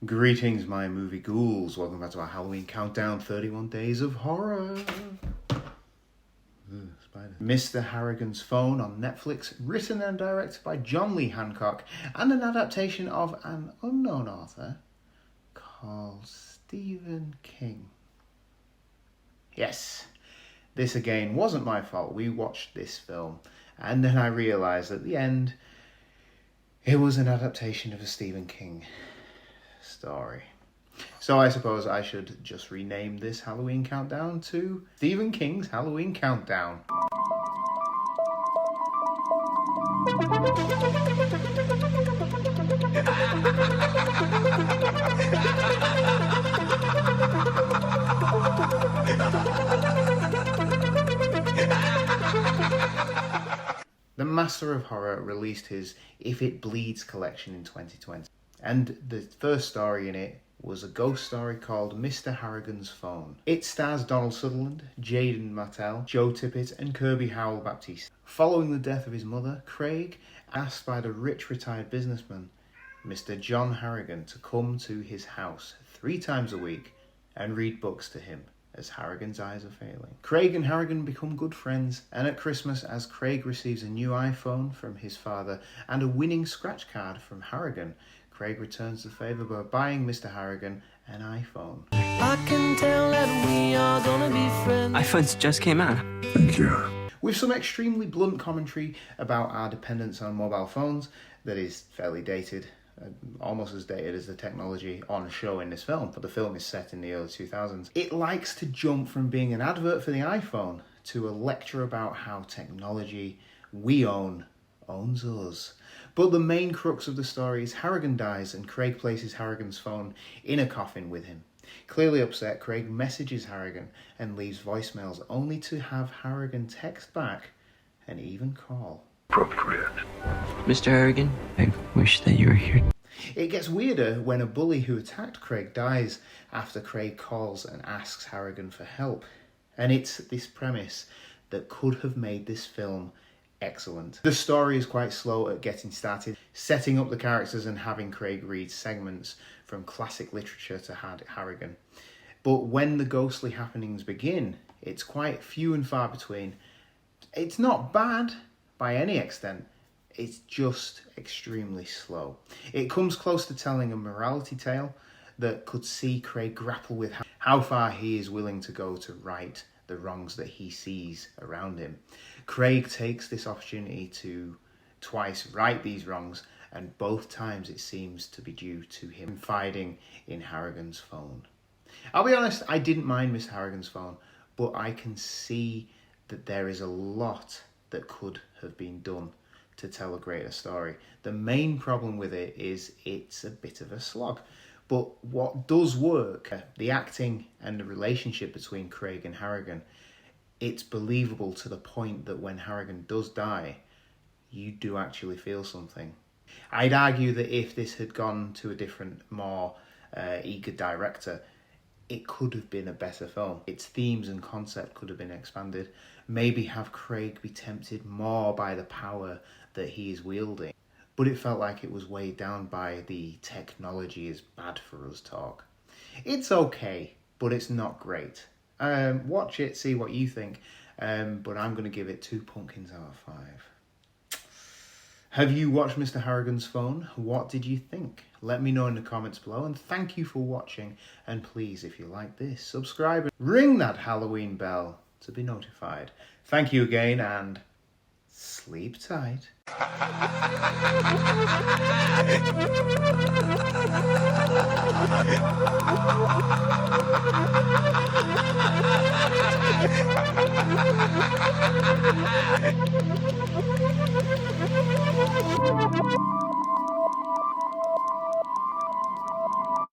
Greetings, my movie ghouls. Welcome back to our Halloween countdown, 31 Days of Horror. Spider. Mr. Harrigan's Phone on Netflix, written and directed by John Lee Hancock, and an adaptation of an unknown author called Stephen King. Yes, this again wasn't my fault. We watched this film, and then I realised at the end it was an adaptation of a Stephen King story. So I suppose I should just rename this Halloween countdown to Stephen King's Halloween Countdown. The Master of Horror released his If It Bleeds collection in 2020, and the first story in it was a ghost story called Mr. Harrigan's Phone. It stars Donald Sutherland, Jaden Martell, Joe Tippett and Kirby Howell-Baptiste. Following the death of his mother, Craig asked by the rich retired businessman, Mr. John Harrigan, to come to his house 3 times a week and read books to him as Harrigan's eyes are failing. Craig and Harrigan become good friends, and at Christmas, as Craig receives a new iPhone from his father and a winning scratch card from Harrigan, Craig returns the favour by buying Mr. Harrigan an iPhone. I can tell that we are gonna be friends. iPhones just came out. Thank you. With some extremely blunt commentary about our dependence on mobile phones that is fairly dated, almost as dated as the technology on show in this film, but the film is set in the early 2000s. It likes to jump from being an advert for the iPhone to a lecture about how technology we own owns us. But the main crux of the story is Harrigan dies and Craig places Harrigan's phone in a coffin with him. Clearly upset, Craig messages Harrigan and leaves voicemails only to have Harrigan text back and even call. Appropriate. Mr. Harrigan, I wish that you were here. It gets weirder when a bully who attacked Craig dies after Craig calls and asks Harrigan for help. And it's this premise that could have made this film excellent. The story is quite slow at getting started, setting up the characters and having Craig read segments from classic literature to Harrigan. But when the ghostly happenings begin, it's quite few and far between. It's not bad by any extent, it's just extremely slow. It comes close to telling a morality tale that could see Craig grapple with how far he is willing to go to right the wrongs that he sees around him. Craig takes this opportunity to twice right these wrongs, and both times it seems to be due to him confiding in Harrigan's phone. I'll be honest, I didn't mind Mr. Harrigan's Phone, but I can see that there is a lot that could have been done to tell a greater story. The main problem with it is it's a bit of a slog. But what does work, the acting and the relationship between Craig and Harrigan, it's believable to the point that when Harrigan does die, you do actually feel something. I'd argue that if this had gone to a different, more eager director, it could have been a better film. Its themes and concept could have been expanded. Maybe have Craig be tempted more by the power that he is wielding. But it felt like it was weighed down by the technology is bad for us talk. It's okay, but it's not great. Watch it, see what you think, but I'm going to give it 2 pumpkins out of 5. Have you watched Mr. Harrigan's Phone? What did you think? Let me know in the comments below, and thank you for watching. And please, if you like this, subscribe and ring that Halloween bell to be notified. Thank you again, and sleep tight.